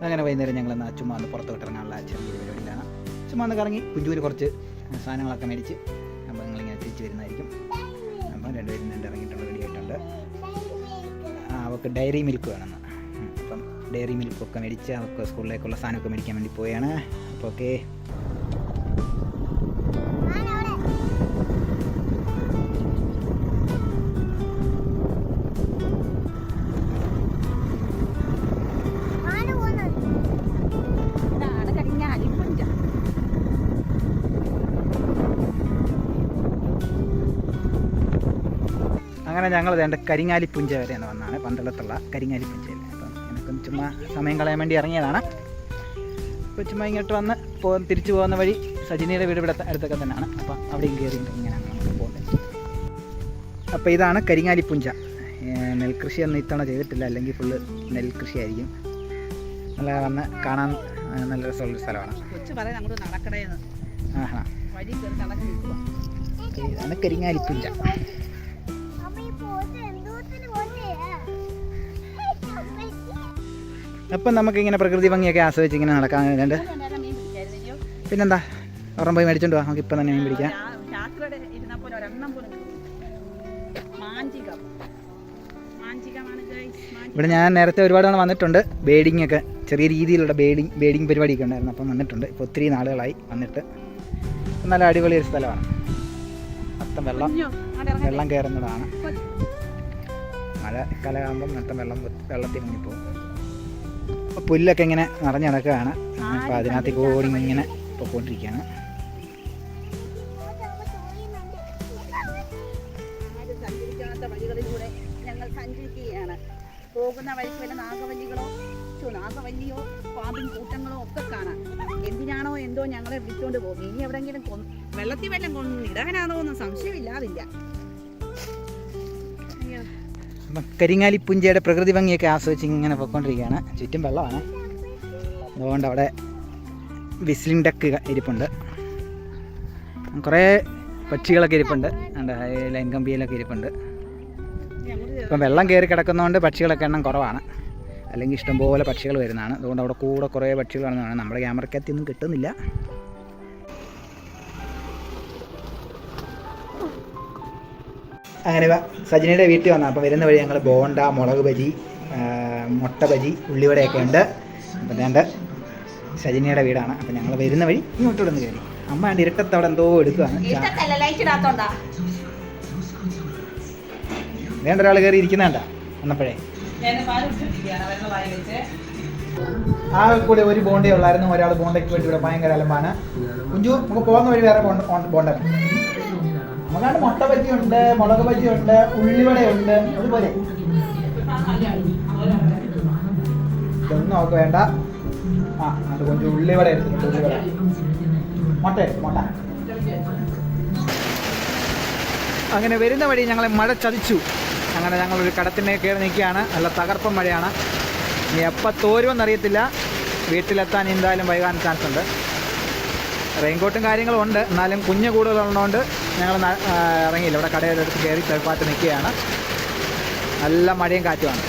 അങ്ങനെ വൈകുന്നേരം ഞങ്ങൾ ചുമ്മാ ഒന്ന് പുറത്തോട്ട് ഇറങ്ങാനുള്ള ചെറിയ പരിപാടിയിലാണ്. ചുമ്മാ ഒന്ന് കറങ്ങി കുഞ്ചുവിന് കുറച്ച് സാധനങ്ങളൊക്കെ മേടിച്ച് അപ്പോൾ നിങ്ങളിങ്ങനെ തിരിച്ച് വരുന്നതായിരിക്കും. അപ്പം രണ്ടുപേരും ഇറങ്ങിയിട്ടുണ്ട്, റെഡി ആയിട്ടുണ്ട്. അവൾക്ക് ഡയറി മിൽക്ക് വേണമെന്ന്. അപ്പം ഡയറി മിൽക്കൊക്കെ മേടിച്ച് അവൾക്ക് സ്കൂളിലേക്കുള്ള സാധനമൊക്കെ മേടിക്കാൻ വേണ്ടി പോവുകയാണ്. അപ്പോൾ ഓക്കെ. അങ്ങനെ ഞങ്ങൾ വേണ്ട കരിങ്ങാലിപ്പുഞ്ച വരെയാണ് വന്നതാണ്, പന്തളത്തുള്ള കരിങ്ങാലിപ്പുഞ്ചയിൽ. അപ്പം എനിക്കും ചുമ്മാ സമയം കളയാൻ വേണ്ടി ഇറങ്ങിയതാണ്. അപ്പോൾ ചുമ്മാ ഇങ്ങോട്ട് വന്ന് തിരിച്ചു പോകുന്ന വഴി സജിനിയുടെ വീട് ഇവിടെ അടുത്തൊക്കെ തന്നെയാണ്. അപ്പം അവിടെയും കയറിയിട്ട് ഇങ്ങനെയാണ് നമുക്ക് പോകുന്നത്. അപ്പോൾ ഇതാണ് കരിങ്ങാലിപ്പുഞ്ച. നെൽകൃഷിയൊന്നും ഇത്തവണ ചെയ്തിട്ടില്ല, അല്ലെങ്കിൽ ഫുള്ള് നെൽകൃഷി ആയിരിക്കും. നല്ല വന്ന് കാണാൻ നല്ല രസമുള്ളൊരു സ്ഥലമാണ്. ഇതാണ് കരിങ്ങാലിപ്പുഞ്ച. അപ്പം നമുക്കിങ്ങനെ പ്രകൃതി ഭംഗിയൊക്കെ ആസ്വദിച്ച് ഇങ്ങനെ നടക്കാൻ വേണ്ട. പിന്നെന്താ, ഒരെണ്ണം പോയി മേടിച്ചോണ്ട് പോവാം. നമുക്ക് ഇപ്പം തന്നെ മീൻ പിടിക്കാം. ഇവിടെ ഞാൻ നേരത്തെ ഒരുപാട് തവണ വന്നിട്ടുണ്ട്. ബേഡിങ് ഒക്കെ ചെറിയ രീതിയിലുള്ള ബേഡിങ് പരിപാടിയൊക്കെ ഉണ്ടായിരുന്നു. അപ്പം വന്നിട്ടുണ്ട്. ഇപ്പോൾ ഒത്തിരി നാളുകളായി വന്നിട്ട്. നല്ല അടിപൊളി ഒരു സ്ഥലമാണ്. മൊത്തം വെള്ളം കയറുന്നതാണ്. മഴ കാലമാകുമ്പം മൊത്തം വെള്ളത്തിൽ മുങ്ങിപ്പോകും. അപ്പോൾ പുല്ലൊക്കെ ഇങ്ങനെ നിറഞ്ഞു നടക്കുകയാണ്. അപ്പോൾ അതിനകത്തേക്ക് ഓടി ഇങ്ങനെ പോയിക്കൊണ്ടിരിക്കുകയാണ്. ഞങ്ങൾ സഞ്ചരിക്കുകയാണ്. പോകുന്ന വഴിക്ക് വല്ല നാഗവല്ലിയോ പാമ്പിൻ കൂട്ടങ്ങളോ ഒക്കെ കാണാം. എന്തിനാണോ എന്തോ ഞങ്ങളെ വിളിച്ചുകൊണ്ട് പോകും. ഇനി എവിടെയെങ്കിലും വെള്ളത്തിൽ വല്ലതും ഇടാനാണോ എന്ന് സംശയമില്ലാതില്ല. കരിങ്ങാലിപ്പുഞ്ചയുടെ പ്രകൃതി ഭംഗിയൊക്കെ ആസ്വദിച്ച് ഇങ്ങനെ പോയിക്കൊണ്ടിരിക്കുകയാണ്. ചുറ്റും വെള്ളമാണ്. അതുകൊണ്ട് അവിടെ വിസ്ലിംഗ് ഡക്ക് ഇരിപ്പുണ്ട്. കുറേ പക്ഷികളൊക്കെ ഇരിപ്പുണ്ട്. ലൈൻ കമ്പിയിലൊക്കെ ഇരിപ്പുണ്ട്. ഇപ്പം വെള്ളം കയറി കിടക്കുന്നതുകൊണ്ട് പക്ഷികളൊക്കെ എണ്ണം കുറവാണ്. അല്ലെങ്കിൽ ഇഷ്ടംപോലെ പക്ഷികൾ വരുന്നതാണ്. അതുകൊണ്ട് അവിടെ കൂടെ കുറേ പക്ഷികൾ കാണുന്നതാണ്. നമ്മുടെ ക്യാമറയ്ക്കകത്തൊന്നും കിട്ടുന്നില്ല. അങ്ങനെ സജിനിയുടെ വീട്ടിൽ വന്നാൽ അപ്പോൾ വരുന്ന വഴി ഞങ്ങൾ ബോണ്ട, മുളക് ബജി, മുട്ട ബജി, ഉള്ളിവടയൊക്കെ ഉണ്ട്. അപ്പം വേണ്ട സജിനിയുടെ വീടാണ്. അപ്പം ഞങ്ങൾ വരുന്ന വഴി ഇങ്ങോട്ട് നിന്ന് കയറി. അമ്മ അതിൻ്റെ ഇരട്ടത്ത് അവിടെ എന്തോ എടുക്കുകയാണ്. വേണ്ട ഒരാൾ കയറി ഇരിക്കുന്നുണ്ട വന്നപ്പോഴേ. ആ കൂടെ ഒരു ബോണ്ടേ ഉള്ളായിരുന്നു. ഒരാൾ ബോണ്ടയ്ക്ക് വേണ്ടി ഇവിടെ ഭയങ്കര അലമ്പാണ്. കുഞ്ചു നമുക്ക് പോകുന്ന വഴി വേറെ ബോണ്ട. നമുക്കാണ്ട് മുട്ട ബജിയുണ്ട്, മുളക് ബജിയുണ്ട്, ഉള്ളിവടയുണ്ട്. അതുപോലെ ഇതൊന്നും നമുക്ക് വേണ്ട. അത് கொஞ்சம் ഉള്ളിവട എടുത്തിട്ടുണ്ട്. ഉള്ളിവട മുട്ട. അങ്ങനെ വരുന്ന വഴി ഞങ്ങളെ മഴ ചതിച്ചു. അങ്ങനെ ഞങ്ങളൊരു കടത്തിനെ കയറി നിൽക്കുകയാണ്. നല്ല തകർപ്പൻ മഴയാണ്. ഇനി എപ്പോൾ തോരുമെന്നറിയത്തില്ല. വീട്ടിലെത്താൻ എന്തായാലും വൈകാൻ ചാൻസ് ഉണ്ട്. റെയിൻകോട്ടും കാര്യങ്ങളും ഉണ്ട്. എന്നാലും കുഞ്ഞ് കൂടുതലുള്ളതുകൊണ്ട് ഞങ്ങൾ ഇറങ്ങിയില്ല. ഇവിടെ കടയുടെ അടുത്ത് കയറി ചെറുപ്പാട്ട് നിൽക്കുകയാണ്. നല്ല മഴയും കാറ്റുമാണ്.